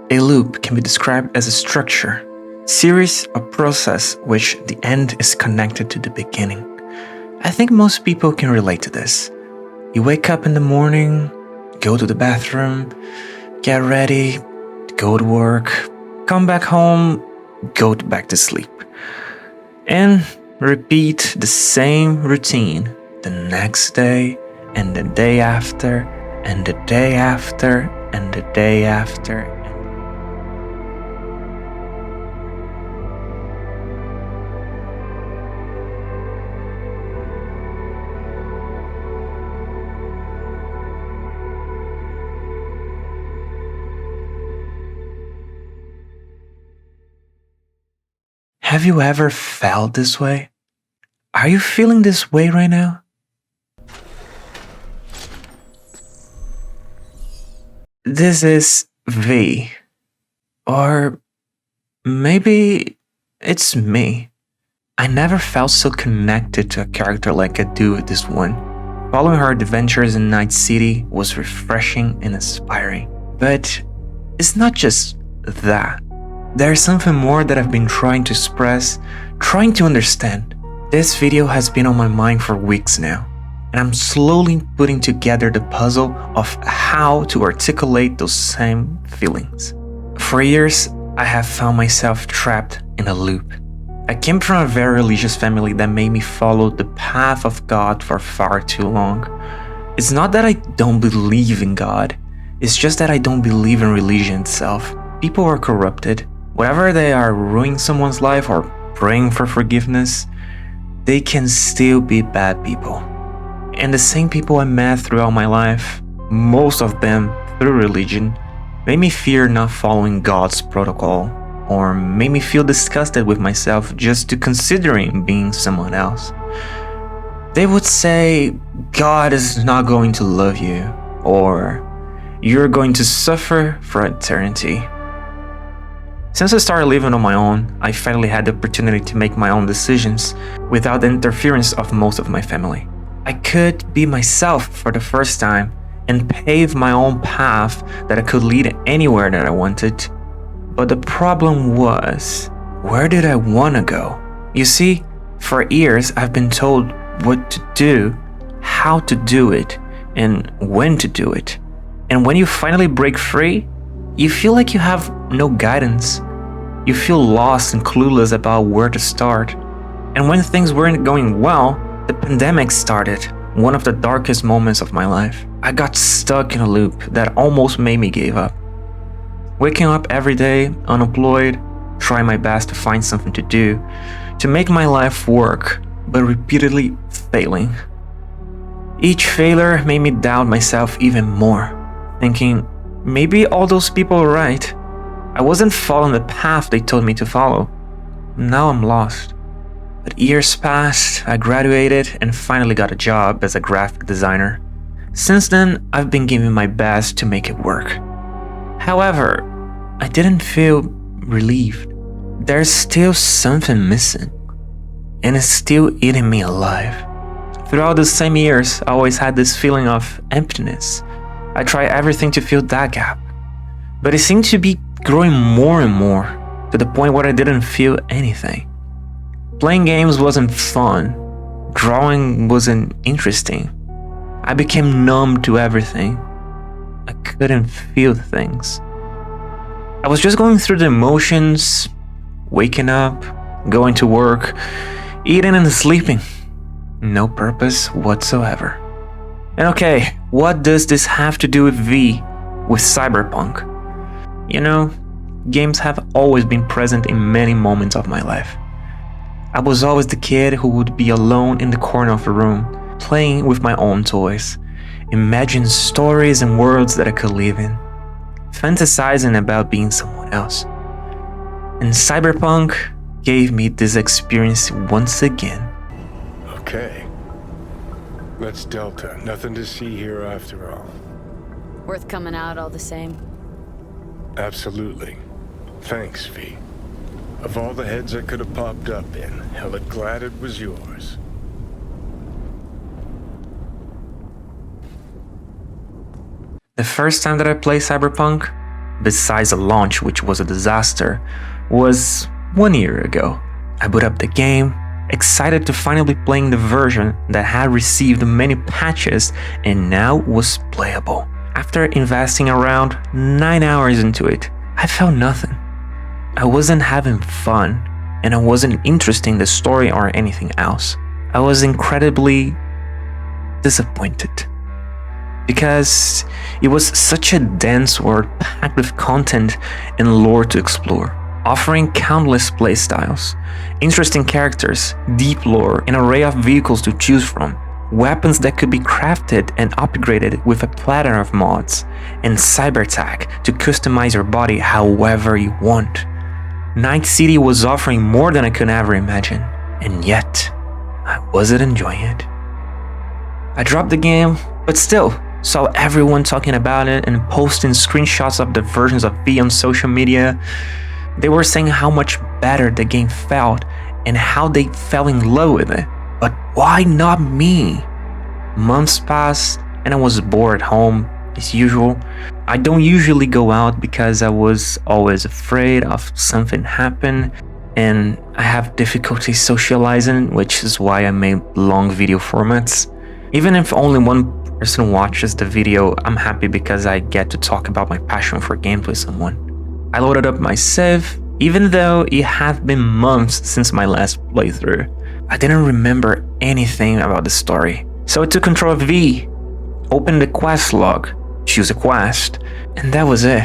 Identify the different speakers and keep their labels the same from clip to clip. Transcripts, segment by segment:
Speaker 1: A loop can be described as a structure, series or process which the end is connected to the beginning. I think most people can relate to this. You wake up in the morning, go to the bathroom, get ready, go to work, come back home, go back to sleep, and repeat the same routine the next day, and the day after, and the day after, and the day after. Have you ever felt this way? Are you feeling this way right now? This is V. Or maybe it's me. I never felt so connected to a character like I do with this one. Following her adventures in Night City was refreshing and inspiring. But it's not just that. There's something more that I've been trying to express, trying to understand. This video has been on my mind for weeks now, and I'm slowly putting together the puzzle of how to articulate those same feelings. For years, I have found myself trapped in a loop. I came from a very religious family that made me follow the path of God for far too long. It's not that I don't believe in God, it's just that I don't believe in religion itself. People are corrupted. Whatever they are ruining someone's life or praying for forgiveness, they can still be bad people. And the same people I met throughout my life, most of them through religion, made me fear not following God's protocol, or made me feel disgusted with myself just to considering being someone else. They would say, God is not going to love you, or you're going to suffer for eternity. Since I started living on my own, I finally had the opportunity to make my own decisions without the interference of most of my family. I could be myself for the first time and pave my own path that I could lead anywhere that I wanted. But the problem was, where did I want to go? You see, for years I've been told what to do, how to do it, and when to do it. And when you finally break free, you feel like you have no guidance. You feel lost and clueless about where to start. And when things weren't going well, the pandemic started, one of the darkest moments of my life. I got stuck in a loop that almost made me give up. Waking up every day, unemployed, trying my best to find something to do, to make my life work, but repeatedly failing. Each failure made me doubt myself even more, thinking, maybe all those people are right. I wasn't following the path they told me to follow. Now I'm lost. But years passed, I graduated and finally got a job as a graphic designer. Since then, I've been giving my best to make it work. However, I didn't feel relieved. There's still something missing, and it's still eating me alive. Throughout the same years, I always had this feeling of emptiness. I tried everything to fill that gap, but it seemed to be growing more and more, to the point where I didn't feel anything. Playing games wasn't fun. Drawing wasn't interesting. I became numb to everything. I couldn't feel things. I was just going through the emotions, waking up, going to work, eating and sleeping. No purpose whatsoever. And okay, what does this have to do with V, with Cyberpunk? You know, games have always been present in many moments of my life. I was always the kid who would be alone in the corner of a room, playing with my own toys, imagining stories and worlds that I could live in, fantasizing about being someone else. And Cyberpunk gave me this experience once again.
Speaker 2: Okay. That's Delta. Nothing to see here after all.
Speaker 3: Worth coming out all the same.
Speaker 2: Absolutely. Thanks, V. Of all the heads I could have popped up in, hella glad it was yours.
Speaker 1: The first time that I played Cyberpunk, besides the launch, which was a disaster, was 1 year ago. I boot up the game, excited to finally be playing the version that had received many patches and now was playable. After investing around 9 hours into it, I felt nothing. I wasn't having fun, and I wasn't interested in the story or anything else. I was incredibly disappointed, because it was such a dense world packed with content and lore to explore, offering countless playstyles, interesting characters, deep lore, an array of vehicles to choose from, weapons that could be crafted and upgraded with a plethora of mods, and cybertech to customize your body however you want. Night City was offering more than I could ever imagine, and yet I wasn't enjoying it. I dropped the game, but still saw everyone talking about it and posting screenshots of the versions of V on social media. They were saying how much better the game felt and how they fell in love with it. But why not me? Months passed and I was bored at home as usual. I don't usually go out because I was always afraid of something happen, and I have difficulty socializing, which is why I made long video formats. Even if only one person watches the video, I'm happy because I get to talk about my passion for gameplay with someone. I loaded up my save, even though it had been months since my last playthrough. I didn't remember anything about the story, so I took control of V, opened the quest log, choose a quest, and that was it.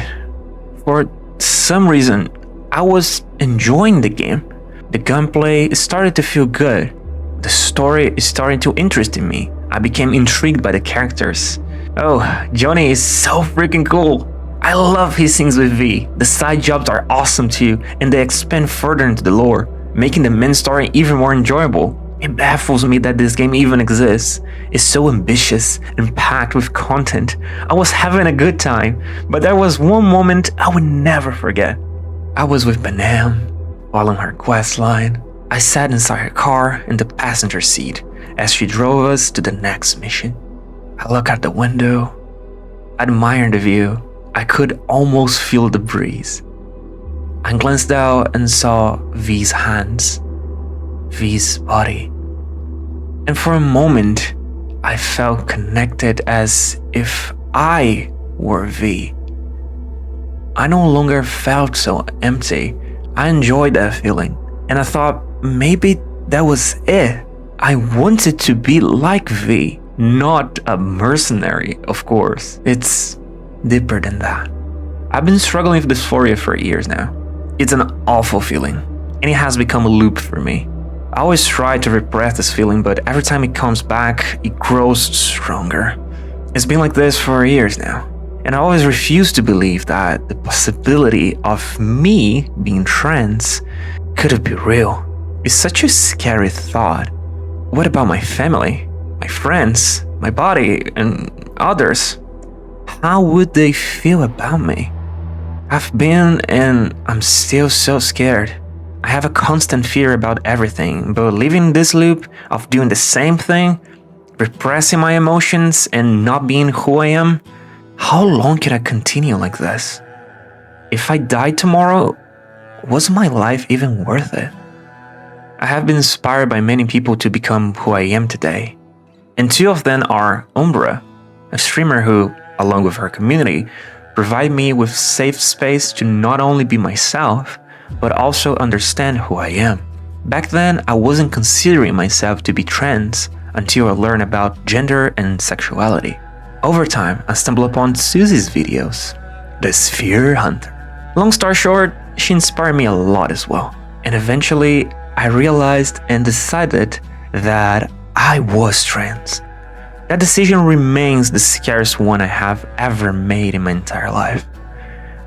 Speaker 1: For some reason, I was enjoying the game. The gunplay started to feel good. The story is starting to interest in me. I became intrigued by the characters. Oh, Johnny is so freaking cool. I love his scenes with V. The side jobs are awesome too, and they expand further into the lore, making the main story even more enjoyable. It baffles me that this game even exists. It's so ambitious and packed with content. I was having a good time, but there was one moment I would never forget. I was with Banam, following her quest line. I sat inside her car in the passenger seat as she drove us to the next mission. I looked out the window, admired the view. I could almost feel the breeze. I glanced out and saw V's hands, V's body. And for a moment, I felt connected as if I were V. I no longer felt so empty. I enjoyed that feeling, and I thought maybe that was it. I wanted to be like V, not a mercenary, of course. It's deeper than that. I've been struggling with dysphoria for years now. It's an awful feeling, and it has become a loop for me. I always try to repress this feeling, but every time it comes back, it grows stronger. It's been like this for years now, and I always refuse to believe that the possibility of me being trans could be real. It's such a scary thought. What about my family, my friends, my body, and others? How would they feel about me? I've been and I'm still so scared. I have a constant fear about everything, but living in this loop of doing the same thing, repressing my emotions and not being who I am, how long can I continue like this? If I died tomorrow, was my life even worth it? I have been inspired by many people to become who I am today, and two of them are Umbra, a streamer who, along with her community, provide me with safe space to not only be myself, but also understand who I am. Back then, I wasn't considering myself to be trans until I learned about gender and sexuality. Over time, I stumbled upon Susie's videos, the Sphere Hunter. Long story short, she inspired me a lot as well. And eventually, I realized and decided that I was trans. That decision remains the scariest one I have ever made in my entire life.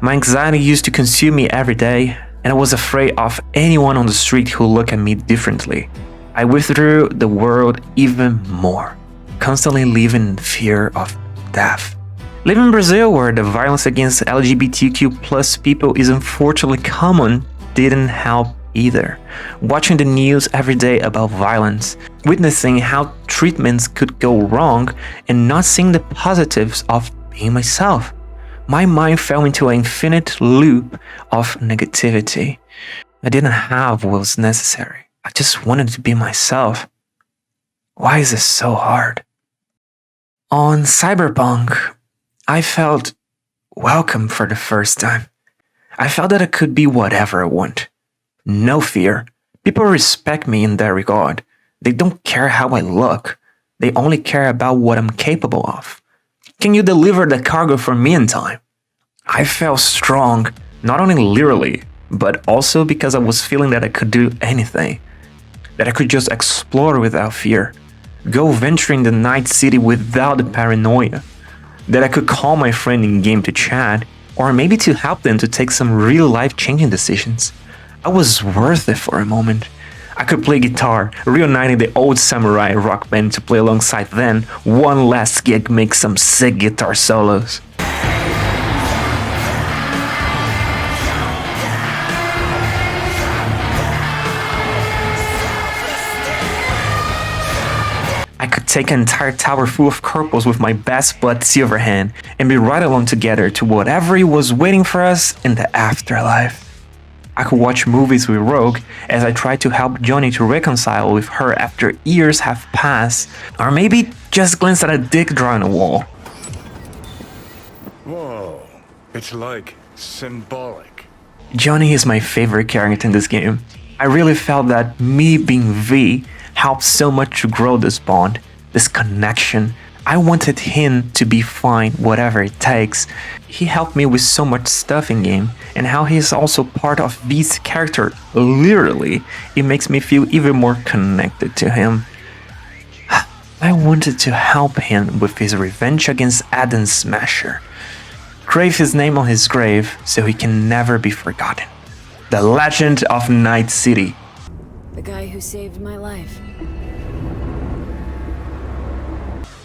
Speaker 1: My anxiety used to consume me every day, and I was afraid of anyone on the street who looked at me differently. I withdrew the world even more, constantly living in fear of death. Living in Brazil, where the violence against LGBTQ+ people is unfortunately common, didn't help either. Watching the news every day about violence, witnessing how treatments could go wrong, and not seeing the positives of being myself. My mind fell into an infinite loop of negativity. I didn't have what was necessary. I just wanted to be myself. Why is this so hard? On Cyberpunk, I felt welcome for the first time. I felt that I could be whatever I want. No fear. People respect me in that regard. They don't care how I look. They only care about what I'm capable of. Can you deliver the cargo for me in time? I felt strong, not only literally, but also because I was feeling that I could do anything. That I could just explore without fear. Go venturing the night city without the paranoia. That I could call my friend in game to chat, or maybe to help them to take some real life-changing decisions. I was worth it for a moment. I could play guitar, reuniting the old samurai rock band to play alongside then, one last gig make some sick guitar solos. I could take an entire tower full of corpos with my best bud Silverhand and be right along together to whatever was waiting for us in the afterlife. I could watch movies with Rogue as I tried to help Johnny to reconcile with her after years have passed, or maybe just glance at a dick drawing a wall.
Speaker 2: Whoa, it's like symbolic.
Speaker 1: Johnny is my favorite character in this game. I really felt that me being V helped so much to grow this bond, this connection. I wanted him to be fine, whatever it takes. He helped me with so much stuff in game, and how he is also part of V's character, literally, it makes me feel even more connected to him. I wanted to help him with his revenge against Adam Smasher. Grave his name on his grave so he can never be forgotten. The Legend of Night City.
Speaker 3: The guy who saved my life.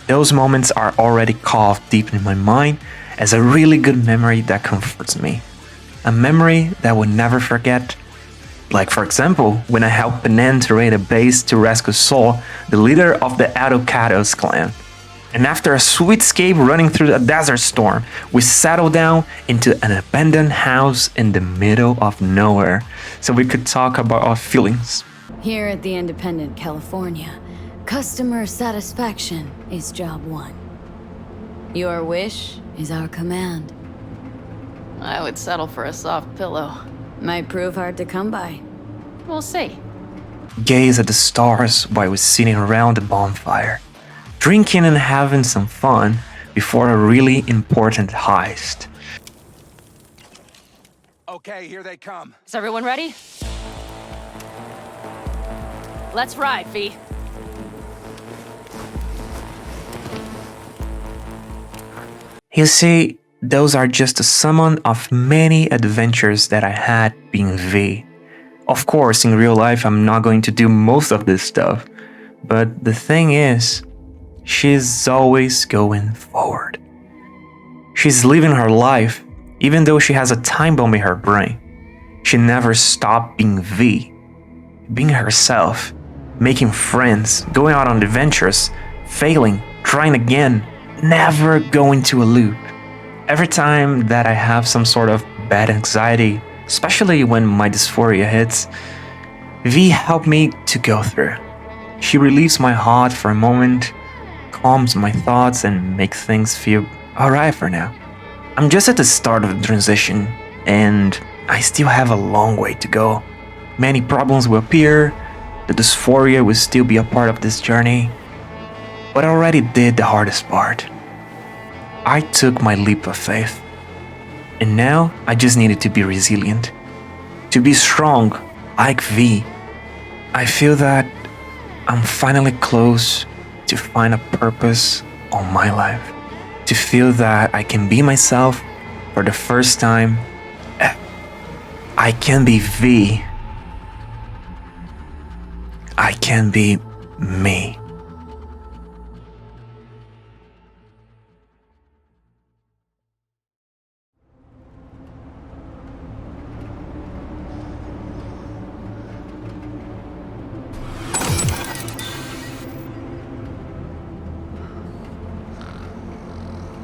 Speaker 1: Those moments are already carved deep in my mind as a really good memory that comforts me. A memory that I will never forget. Like for example, when I helped Benin to raid a base to rescue Sol, the leader of the Adokados clan. And after a sweet escape running through a desert storm, we settled down into an abandoned house in the middle of nowhere so we could talk about our feelings.
Speaker 3: Here at the Independent California, customer satisfaction is job one. Your wish is our command.
Speaker 4: I would settle for a soft pillow.
Speaker 3: Might prove hard to come by.
Speaker 4: We'll see.
Speaker 1: Gaze at the stars while we're sitting around the bonfire, drinking and having some fun before a really important heist.
Speaker 5: Okay, here they come.
Speaker 4: Is everyone ready? Let's ride, V.
Speaker 1: You see, those are just a summon of many adventures that I had being V. Of course, in real life, I'm not going to do most of this stuff, but the thing is, she's always going forward. She's living her life, even though she has a time bomb in her brain. She never stopped being V, being herself, making friends, going out on adventures, failing, trying again, never going to a loop. Every time that I have some sort of bad anxiety, especially when my dysphoria hits, V helped me to go through. She relieves my heart for a moment, calms my thoughts, and makes things feel alright for now. I'm just at the start of the transition, and I still have a long way to go. Many problems will appear, the dysphoria will still be a part of this journey, but I already did the hardest part. I took my leap of faith, and now I just needed to be resilient, to be strong like V. I feel that I'm finally close to find a purpose on my life, to feel that I can be myself for the first time. I can be V. I can be me.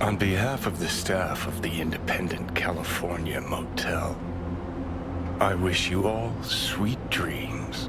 Speaker 2: On behalf of the staff of the Independent California Motel, I wish you all sweet dreams.